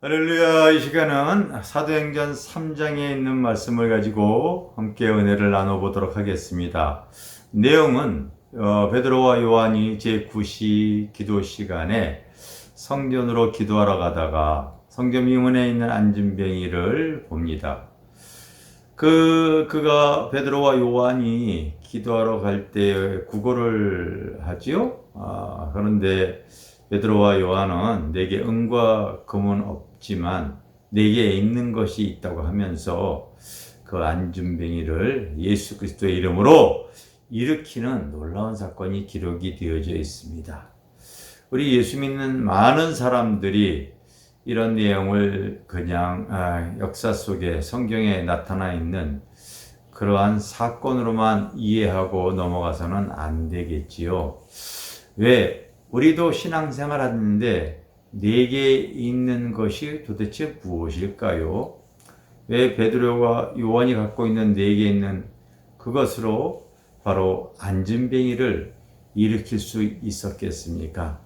할렐루야. 이 시간은 사도행전 3장에 있는 말씀을 가지고 함께 은혜를 나눠보도록 하겠습니다. 내용은 베드로와 요한이 제9시 기도 시간에 성전으로 기도하러 가다가 성전 미문에 있는 안진뱅이를 봅니다. 그가 베드로와 요한이 기도하러 갈 때 구걸을 하지요. 그런데 베드로와 요한은 내게 은과 금은 없지만 내게 있는 것이 있다고 하면서 그 안진뱅이를 예수 그리스도의 이름으로 일으키는 놀라운 사건이 기록이 되어져 있습니다. 우리 예수 믿는 많은 사람들이 이런 내용을 그냥 역사 속에 성경에 나타나 있는 그러한 사건으로만 이해하고 넘어가서는 안 되겠지요. 왜? 우리도 신앙생활 하는데 내게 있는 것이 도대체 무엇일까요? 왜 베드로와 요한이 갖고 있는 내게 있는 그것으로 바로 안진뱅이를 일으킬 수 있었겠습니까?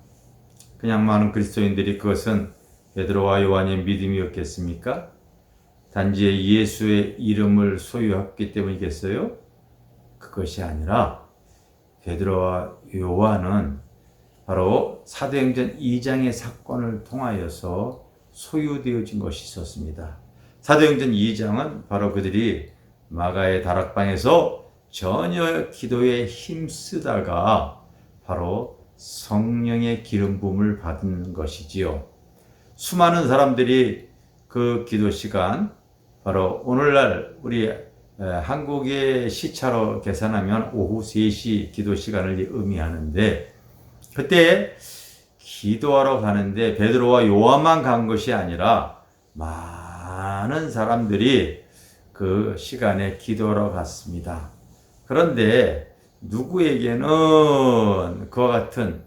그냥 많은 그리스도인들이 그것은 베드로와 요한의 믿음이었겠습니까? 단지 예수의 이름을 소유했기 때문이겠어요? 그것이 아니라 베드로와 요한은 바로 사도행전 2장의 사건을 통하여서 소유되어진 것이 있었습니다. 사도행전 2장은 바로 그들이 마가의 다락방에서 전혀 기도에 힘쓰다가 바로 성령의 기름 부음을 받은 것이지요. 수많은 사람들이 그 기도 시간, 바로 오늘날 우리 한국의 시차로 계산하면 오후 3시 기도 시간을 의미하는데, 그때 기도하러 가는데 베드로와 요한만 간 것이 아니라 많은 사람들이 그 시간에 기도하러 갔습니다. 그런데 누구에게는 그와 같은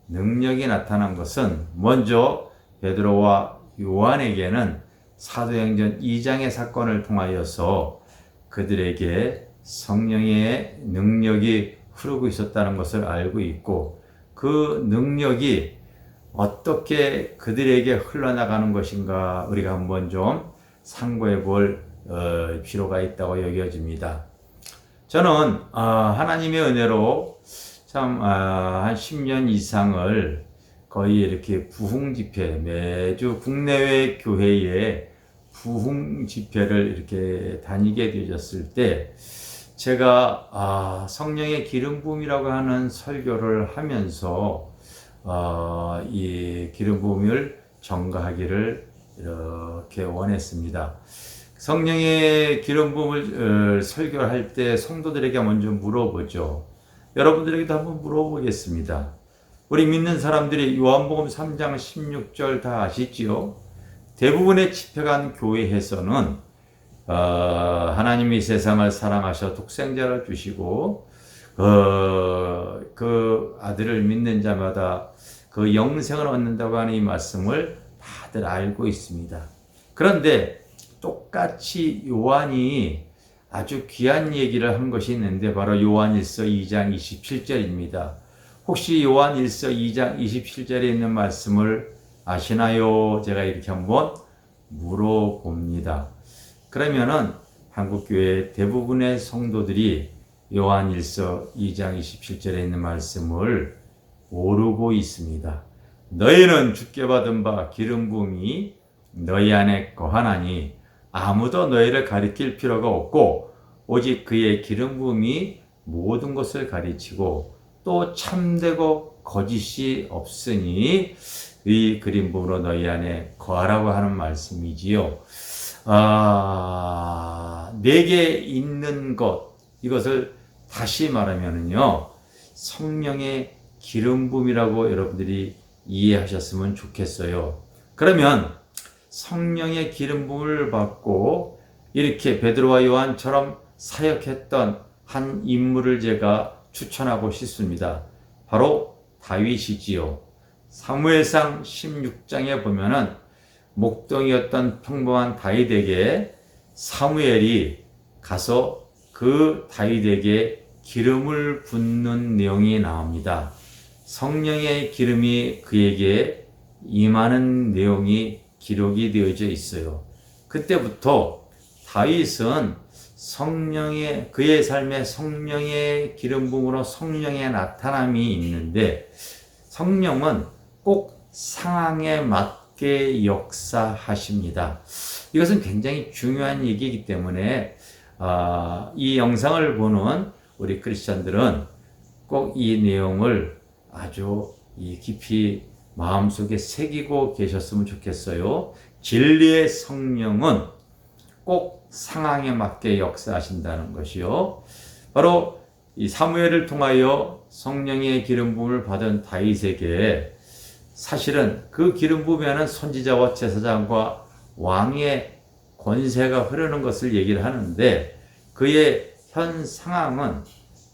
능력이 나타난 것은 먼저 베드로와 요한에게는 사도행전 2장의 사건을 통하여서 그들에게 성령의 능력이 흐르고 있었다는 것을 알고 있고, 그 능력이 어떻게 그들에게 흘러나가는 것인가 우리가 한번 좀 상고해 볼 필요가 있다고 여겨집니다. 저는 하나님의 은혜로 참 한 10년 이상을 거의 이렇게 부흥 집회, 매주 국내외 교회에 부흥 집회를 이렇게 다니게 되었을 때 제가 성령의 기름 부음이라고 하는 설교를 하면서 이 기름 부음을 전가하기를 이렇게 원했습니다. 성령의 기름 부음을 설교를 할 때 성도들에게 먼저 물어보죠. 여러분들에게도 한번 물어보겠습니다. 우리 믿는 사람들이 요한복음 3장 16절 다 아시지요? 대부분의 집회간 교회에서는 하나님이 세상을 사랑하셔 독생자를 주시고 그 아들을 믿는 자마다 그 영생을 얻는다고 하는 이 말씀을 다들 알고 있습니다. 그런데 똑같이 요한이 아주 귀한 얘기를 한 것이 있는데 바로 요한일서 2장 27절입니다. 혹시 요한일서 2장 27절에 있는 말씀을 아시나요? 제가 이렇게 한번 물어봅니다. 그러면은 한국교회 대부분의 성도들이 요한일서 2장 27절에 있는 말씀을 모르고 있습니다. 너희는 주께 받은 바 기름 부음이 너희 안에 거하나니 아무도 너희를 가리킬 필요가 없고 오직 그의 기름 부음이 모든 것을 가르치고 또 참되고 거짓이 없으니 이 기름 부음으로 너희 안에 거하라고 하는 말씀이지요. 내게 있는 것, 이것을 다시 말하면은요, 성령의 기름 부음이라고 여러분들이 이해하셨으면 좋겠어요. 그러면 성령의 기름 부음을 받고 이렇게 베드로와 요한처럼 사역했던 한 인물을 제가 추천하고 싶습니다. 바로 다윗이지요. 사무엘상 16장에 보면은 목동이었던 평범한 다윗에게 사무엘이 가서 그 다윗에게 기름을 붓는 내용이 나옵니다. 성령의 기름이 그에게 임하는 내용이 기록이 되어져 있어요. 그때부터 다윗은 그의 삶에 성령의 기름 부음으로 성령의 나타남이 있는데, 성령은 꼭 상황에 맞게 역사하십니다. 이것은 굉장히 중요한 얘기이기 때문에 이 영상을 보는 우리 크리스천들은 꼭 이 내용을 아주 깊이 마음속에 새기고 계셨으면 좋겠어요. 진리의 성령은 꼭 상황에 맞게 역사하신다는 것이요. 바로 이 사무엘을 통하여 성령의 기름 부음을 받은 다윗에게 사실은 그 기름 부음에는 선지자와 제사장과 왕의 권세가 흐르는 것을 얘기를 하는데, 그의 현 상황은,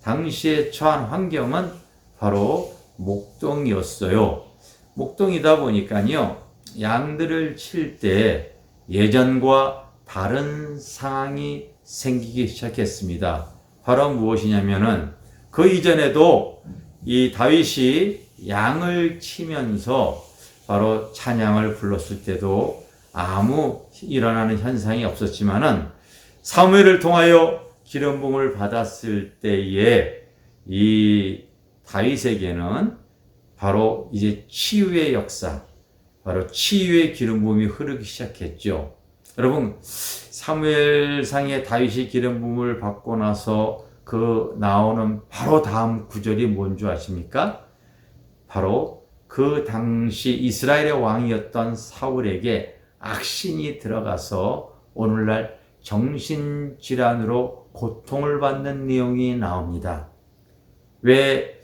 당시에 처한 환경은 바로 목동이었어요. 목동이다 보니까요, 양들을 칠 때 예전과 다른 상황이 생기기 시작했습니다. 바로 무엇이냐면은, 그 이전에도 이 다윗이 양을 치면서 바로 찬양을 불렀을 때도 아무 일어나는 현상이 없었지만은, 사무엘을 통하여 기름 부음을 받았을 때에 이 다윗에게는 바로 이제 치유의 역사, 바로 치유의 기름 부음이 흐르기 시작했죠. 여러분, 사무엘상의 다윗이 기름 부음을 받고 나서 그 나오는 바로 다음 구절이 뭔지 아십니까? 바로 그 당시 이스라엘의 왕이었던 사울에게 악신이 들어가서 오늘날 정신질환으로 고통을 받는 내용이 나옵니다. 왜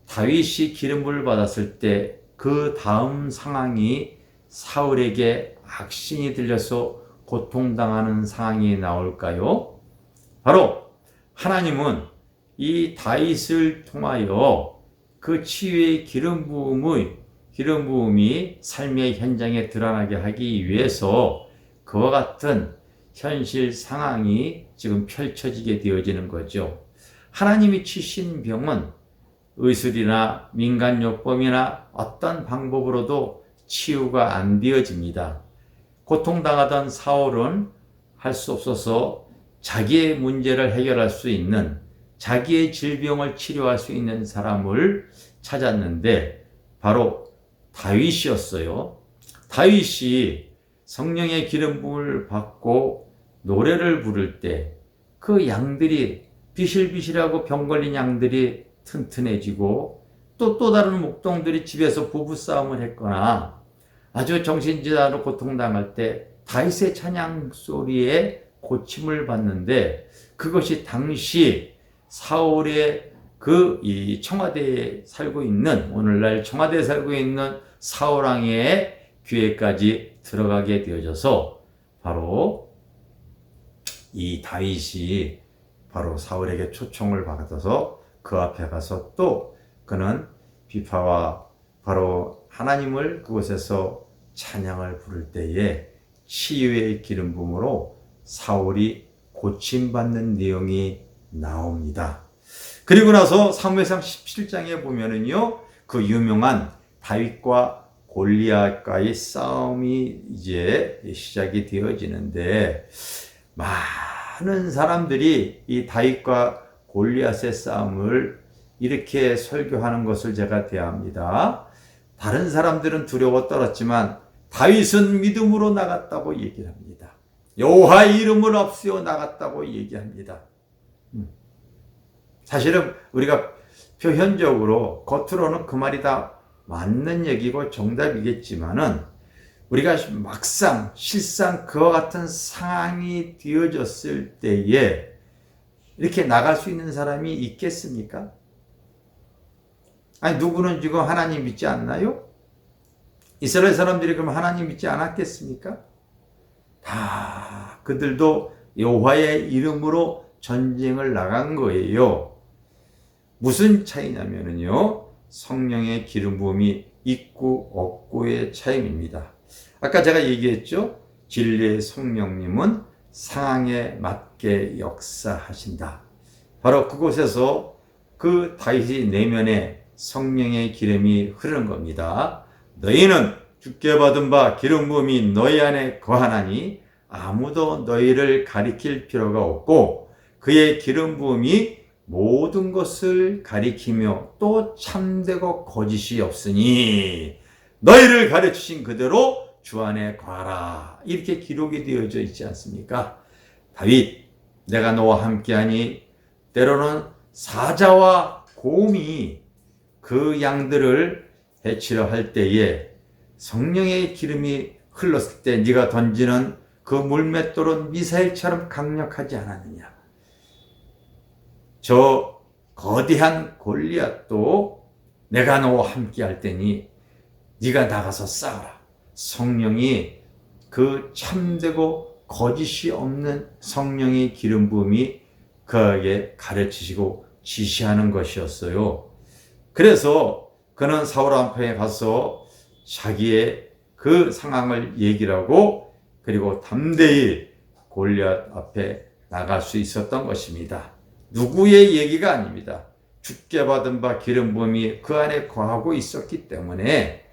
다윗이 기름부음을 받았을 때 그 다음 상황이 사울에게 악신이 들려서 고통당하는 상황이 나올까요? 바로 하나님은 이 다윗을 통하여 그 치유의 기름 부음이 삶의 현장에 드러나게 하기 위해서 그와 같은 현실 상황이 지금 펼쳐지게 되어지는 거죠. 하나님이 치신 병은 의술이나 민간요법이나 어떤 방법으로도 치유가 안 되어집니다. 고통당하던 사울은 할 수 없어서 자기의 문제를 해결할 수 있는, 자기의 질병을 치료할 수 있는 사람을 찾았는데 바로 다윗이었어요. 다윗이 성령의 기름 부음을 받고 노래를 부를 때 그 양들이, 비실비실하고 병 걸린 양들이 튼튼해지고, 또 다른 목동들이 집에서 부부싸움을 했거나 아주 정신질환으로 고통당할 때 다윗의 찬양 소리에 고침을 받는데, 그것이 당시 사울의 이 청와대에 살고 있는, 오늘날 청와대에 살고 있는 사울왕의 귀에까지 들어가게 되어져서 바로 이 다윗이 바로 사울에게 초청을 받아서 그 앞에 가서 또 그는 비파와 바로 하나님을 그곳에서 찬양을 부를 때에 치유의 기름 부음으로 사울이 고침받는 내용이 나옵니다. 그리고 나서 사무엘상 17장에 보면은요, 그 유명한 다윗과 골리앗과의 싸움이 이제 시작이 되어지는데, 많은 사람들이 이 다윗과 골리앗의 싸움을 이렇게 설교하는 것을 제가 대합니다. 다른 사람들은 두려워 떨었지만 다윗은 믿음으로 나갔다고 얘기를 합니다. 여호와의 이름을 앞세워 나갔다고 얘기합니다. 사실은 우리가 표현적으로 겉으로는 그 말이 다 맞는 얘기고 정답이겠지만은, 우리가 막상 실상 그와 같은 상황이 되어졌을 때에 이렇게 나갈 수 있는 사람이 있겠습니까? 아니, 누구는 지금 하나님 믿지 않나요? 이스라엘 사람들이 그럼 하나님 믿지 않았겠습니까? 다 그들도 여호와의 이름으로 전쟁을 나간 거예요. 무슨 차이냐면요, 성령의 기름 부음이 있고 없고의 차이입니다. 아까 제가 얘기했죠, 진리의 성령님은 상황에 맞게 역사하신다. 바로 그곳에서 그 다윗의 내면에 성령의 기름이 흐르는 겁니다. 너희는 주께 받은 바 기름 부음이 너희 안에 거하나니 아무도 너희를 가리킬 필요가 없고 그의 기름 부음이 모든 것을 가리키며 또 참되고 거짓이 없으니 너희를 가르치신 그대로 주 안에 거하라. 이렇게 기록이 되어져 있지 않습니까? 다윗, 내가 너와 함께하니 때로는 사자와 곰이 그 양들을 해치려 할 때에 성령의 기름이 흘렀을 때 네가 던지는 그 물맷돌은 미사일처럼 강력하지 않았느냐. 저 거대한 골리앗도 내가 너와 함께 할 때니 네가 나가서 싸우라. 성령이 그 참되고 거짓이 없는 성령의 기름 부음이 그에게 가르치시고 지시하는 것이었어요. 그래서 그는 사울 앞에 가서 자기의 그 상황을 얘기를 하고 그리고 담대히 골리앗 앞에 나갈 수 있었던 것입니다. 누구의 얘기가 아닙니다. 주께 받은 바 기름 부음이 그 안에 거하고 있었기 때문에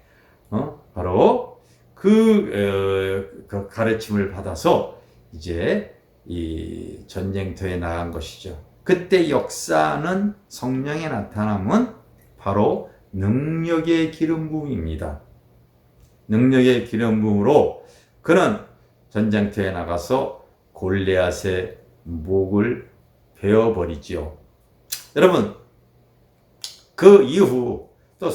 바로 그 가르침을 받아서 이제 이 전쟁터에 나간 것이죠. 그때 역사는 성령의 나타남은 바로 능력의 기름 부음입니다. 능력의 기름 부음으로 그는 전쟁터에 나가서 골리앗의 목을 베어버리지요. 여러분, 그 이후 또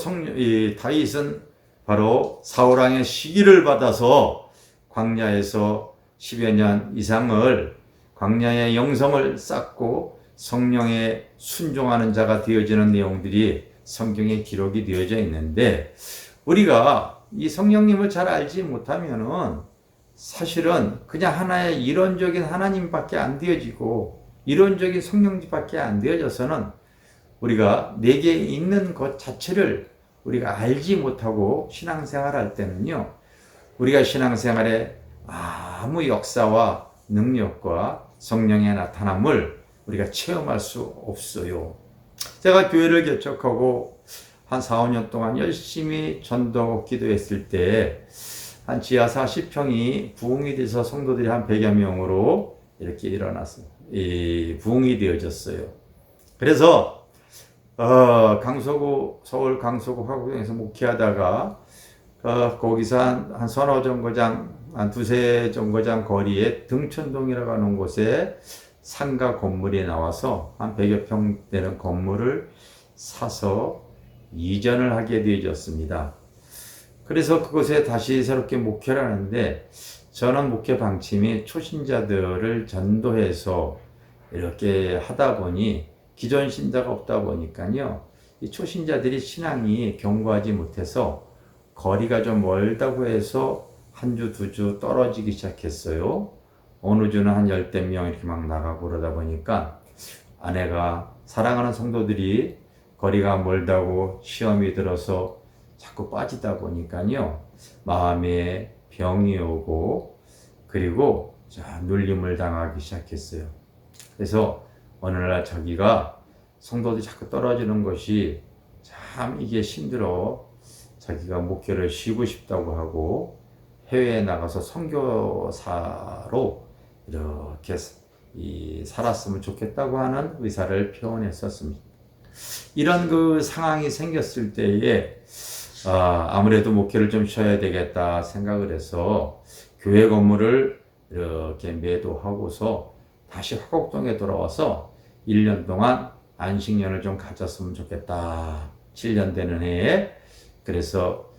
다윗은 바로 사울왕의 시기를 받아서 광야에서 10여 년 이상을 광야의 영성을 쌓고 성령에 순종하는 자가 되어지는 내용들이 성경에 기록이 되어져 있는데 우리가 이 성령님을 잘 알지 못하면은 사실은 그냥 하나의 이론적인 하나님밖에 안 되어지고 이론적인 성령님밖에 안 되어져서는 우리가 내게 있는 것 자체를 우리가 알지 못하고 신앙생활 할 때는요, 우리가 신앙생활에 아무 역사와 능력과 성령의 나타남을 우리가 체험할 수 없어요. 제가 교회를 개척하고 한 4, 5년 동안 열심히 전도 기도했을 때 한 지하 40평이 부흥이 돼서 성도들이 한 100여 명으로 이렇게 일어났어요. 부흥이 되어졌어요. 그래서 서울 강서구 화곡동에서 목회하다가 거기서 한 서너 정거장, 한 두세 정거장 거리에 등촌동이라고 하는 곳에 상가 건물이 나와서 한 100여 평 되는 건물을 사서 이전을 하게 되어졌습니다. 그래서 그곳에 다시 새롭게 목회를 하는데 저는 목회 방침이 초신자들을 전도해서 이렇게 하다 보니 기존 신자가 없다 보니까요, 이 초신자들이 신앙이 견고하지 못해서 거리가 좀 멀다고 해서 한 주, 두 주 떨어지기 시작했어요. 어느 주는 한 10대 명 이렇게 막 나가고 그러다 보니까 아내가 사랑하는 성도들이 거리가 멀다고 시험이 들어서 자꾸 빠지다 보니까요, 마음에 병이 오고 그리고 눌림을 당하기 시작했어요. 그래서 어느 날 자기가 성도들이 자꾸 떨어지는 것이 참 이게 힘들어 자기가 목회를 쉬고 싶다고 하고 해외에 나가서 선교사로 이렇게 살았으면 좋겠다고 하는 의사를 표현했었습니다. 이런 그 상황이 생겼을 때에 아무래도 목회를 좀 쉬어야 되겠다 생각을 해서 교회 건물을 이렇게 매도하고서 다시 화곡동에 돌아와서 1년 동안 안식년을 좀 가졌으면 좋겠다. 7년 되는 해에. 그래서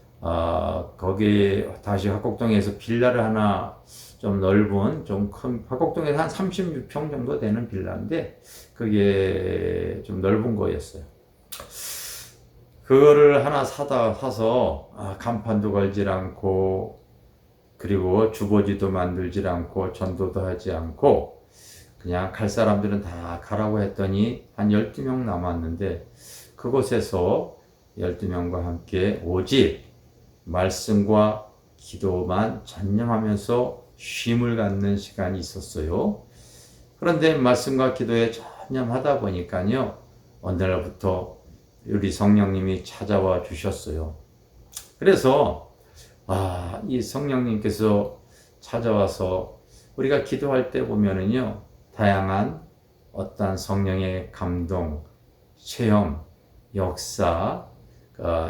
거기 다시 화곡동에서 빌라를 하나 좀 넓은 좀 큰 화곡동에서 한 36평 정도 되는 빌라인데 그게 좀 넓은 거였어요. 그거를 하나 사서 간판도 걸질 않고 그리고 주거지도 만들질 않고 전도도 하지 않고 그냥 갈 사람들은 다 가라고 했더니 한 12명 남았는데 그곳에서 12명과 함께 오직 말씀과 기도만 전념하면서 쉼을 갖는 시간이 있었어요. 그런데 말씀과 기도에 전념하다 보니까요, 어느 날부터 우리 성령님이 찾아와 주셨어요. 그래서 이 성령님께서 찾아와서 우리가 기도할 때 보면은요, 다양한 어떤 성령의 감동, 체험, 역사,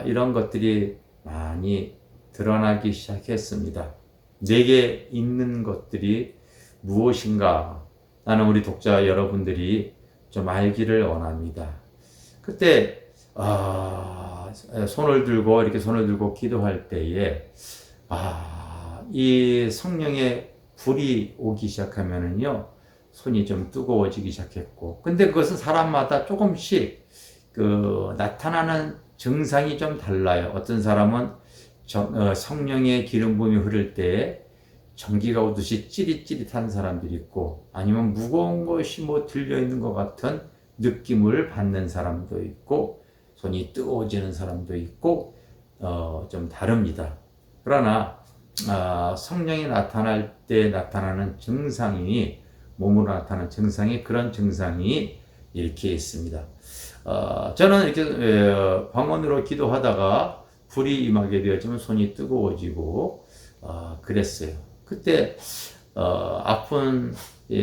이런 것들이 많이 드러나기 시작했습니다. 내게 있는 것들이 무엇인가? 나는 우리 독자 여러분들이 좀 알기를 원합니다. 그때 손을 들고 기도할 때에 이 성령의 불이 오기 시작하면은요, 손이 좀 뜨거워지기 시작했고, 근데 그것은 사람마다 조금씩 나타나는 증상이 좀 달라요. 어떤 사람은 성령의 기름 부음이 흐를 때 전기가 오듯이 찌릿찌릿한 사람들이 있고, 아니면 무거운 것이 들려있는 것 같은 느낌을 받는 사람도 있고, 손이 뜨거워지는 사람도 있고, 좀 다릅니다. 그러나 성령이 나타날 때 나타나는 증상이, 몸으로 나타나는 증상이, 그런 증상이 이렇게 있습니다. 저는 이렇게 방언으로 기도하다가 불이 임하게 되어지면 손이 뜨거워지고 그랬어요. 그때 아픈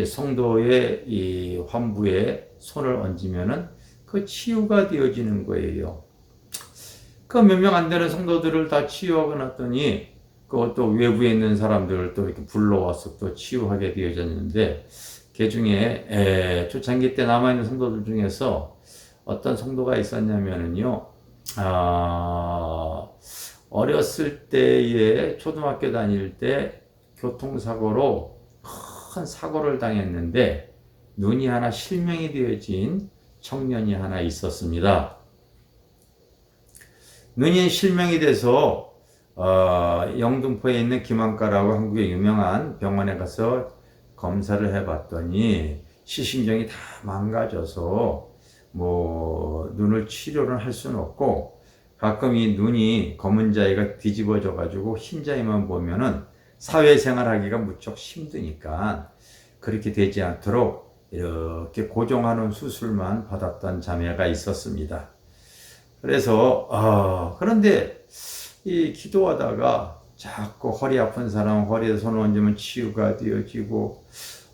성도의 이 환부에 손을 얹으면은 그 치유가 되어지는 거예요. 그 몇 명 안 되는 성도들을 다 치유하고 났더니 그것도 외부에 있는 사람들을 또 이렇게 불러와서 또 치유하게 되어졌는데, 그 중에 초창기 때 남아있는 성도들 중에서 어떤 성도가 있었냐면은요, 어렸을 때에 초등학교 다닐 때 교통사고로 큰 사고를 당했는데 눈이 하나 실명이 되어진 청년이 하나 있었습니다. 눈이 실명이 돼서 영등포에 있는 김한과라고 한국의 유명한 병원에 가서 검사를 해봤더니 시신경이 다 망가져서 눈을 치료를 할 수는 없고, 가끔 이 눈이 검은 자위가 뒤집어져 가지고 흰 자위만 보면은 사회생활하기가 무척 힘드니까 그렇게 되지 않도록 이렇게 고정하는 수술만 받았던 자매가 있었습니다. 그래서 그런데 이 기도하다가 자꾸 허리 아픈 사람 허리에 손을 얹으면 치유가 되어지고,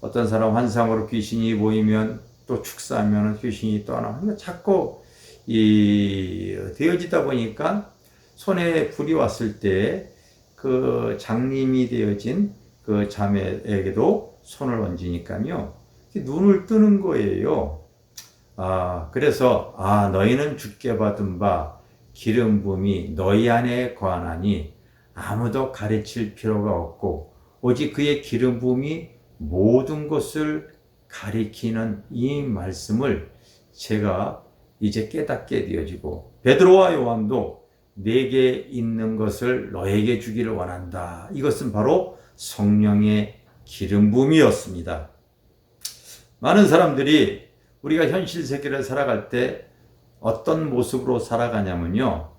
어떤 사람 환상으로 귀신이 보이면 또 축사하면 귀신이 떠나고, 자꾸 되어지다 보니까 손에 불이 왔을 때 그 장님이 되어진 그 자매에게도 손을 얹으니까요, 눈을 뜨는 거예요. 그래서 너희는 주께 받은 바 기름 부음이 너희 안에 거하나니 아무도 가르칠 필요가 없고 오직 그의 기름 부음이 모든 것을 가리키는 이 말씀을 제가 이제 깨닫게 되어지고, 베드로와 요한도 내게 있는 것을 너에게 주기를 원한다. 이것은 바로 성령의 기름 부음이었습니다. 많은 사람들이 우리가 현실 세계를 살아갈 때 어떤 모습으로 살아가냐면요,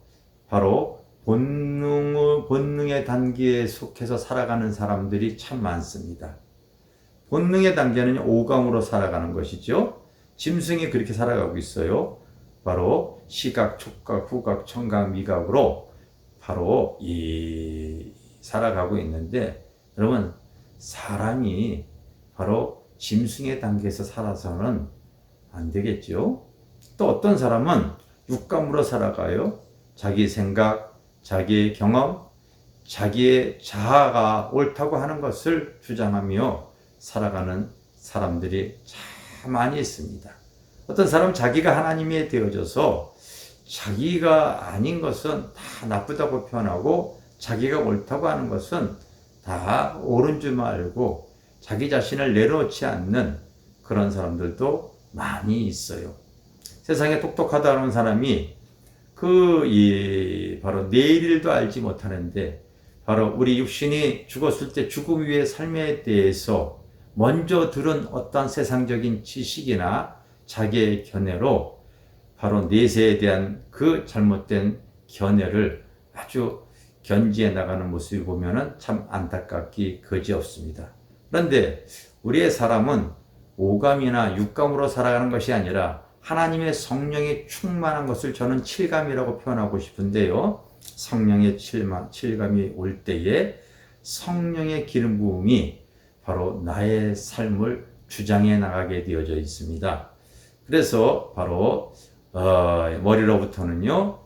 바로 본능의 단계에 속해서 살아가는 사람들이 참 많습니다. 본능의 단계는 오감으로 살아가는 것이죠. 짐승이 그렇게 살아가고 있어요. 바로 시각, 촉각, 후각, 청각, 미각으로 바로 살아가고 있는데, 여러분, 사람이 바로 짐승의 단계에서 살아서는 안 되겠죠. 또 어떤 사람은 육감으로 살아가요. 자기 생각, 자기의 경험, 자기의 자아가 옳다고 하는 것을 주장하며 살아가는 사람들이 참 많이 있습니다. 어떤 사람은 자기가 하나님이 되어져서 자기가 아닌 것은 다 나쁘다고 표현하고, 자기가 옳다고 하는 것은 다 옳은 줄만 알고 자기 자신을 내려놓지 않는 그런 사람들도 많이 있어요. 세상에 똑똑하다는 사람이 바로 내일도 알지 못하는데, 바로 우리 육신이 죽었을 때 죽음 위의 삶에 대해서 먼저 들은 어떤 세상적인 지식이나 자기의 견해로 바로 내세에 대한 그 잘못된 견해를 아주 견지해 나가는 모습을 보면은 참 안타깝기 그지없습니다. 그런데 우리의 사람은 오감이나 육감으로 살아가는 것이 아니라 하나님의 성령이 충만한 것을 저는 칠감이라고 표현하고 싶은데요. 성령의 칠감이 올 때에 성령의 기름 부음이 바로 나의 삶을 주장해 나가게 되어져 있습니다. 그래서 바로 머리로부터는요,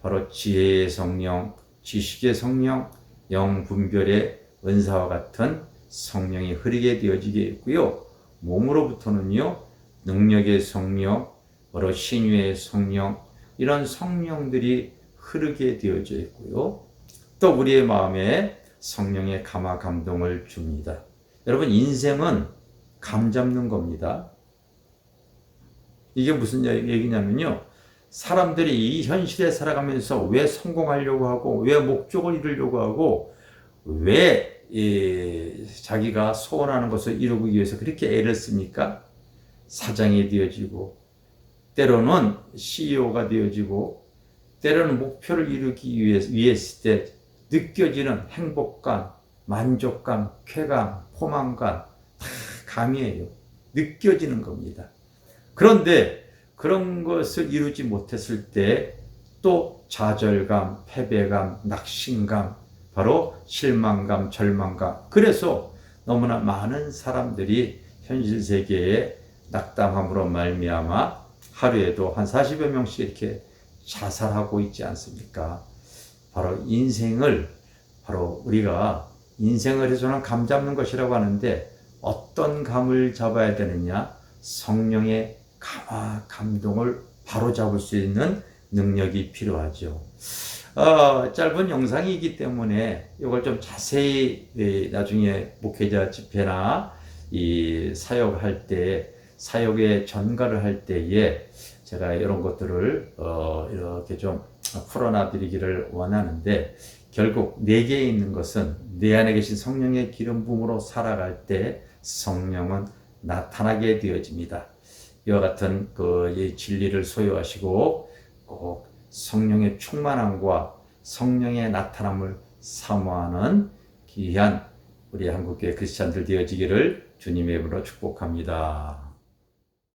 바로 지혜의 성령, 지식의 성령, 영분별의 은사와 같은 성령이 흐르게 되어지게 있고요. 몸으로부터는요, 능력의 성령, 바로 신유의 성령, 이런 성령들이 흐르게 되어져 있고요. 또 우리의 마음에 성령의 감화 감동을 줍니다. 여러분, 인생은 감 잡는 겁니다. 이게 무슨 얘기냐면요, 사람들이 이 현실에 살아가면서 왜 성공하려고 하고, 왜 목적을 이루려고 하고, 왜 자기가 소원하는 것을 이루기 위해서 그렇게 애를 씁니까? 사장이 되어지고, 때로는 CEO가 되어지고, 때로는 목표를 이루기 위해 했을 때 느껴지는 행복감, 만족감, 쾌감, 포만감, 다 감이에요. 느껴지는 겁니다. 그런데 그런 것을 이루지 못했을 때 또 좌절감, 패배감, 낙심감, 바로 실망감, 절망감. 그래서 너무나 많은 사람들이 현실 세계에 낙담함으로 말미암아 하루에도 한 40여 명씩 이렇게 자살하고 있지 않습니까? 바로 인생을, 바로 우리가 인생을 해서는 감 잡는 것이라고 하는데, 어떤 감을 잡아야 되느냐? 성령의 감화, 감동을 바로 잡을 수 있는 능력이 필요하죠. 짧은 영상이기 때문에 이걸 좀 자세히 나중에 목회자 집회나 이 사역할 때, 사역의 전가를 할 때에 제가 이런 것들을 이렇게 좀 풀어놔 드리기를 원하는데, 결국 내게 있는 것은 내 안에 계신 성령의 기름 부음으로 살아갈 때 성령은 나타나게 되어집니다. 이와 같은 이 진리를 소유하시고 꼭 성령의 충만함과 성령의 나타남을 사모하는 귀한 우리 한국교회 크리스찬들 되어지기를 주님의 이름으로 축복합니다.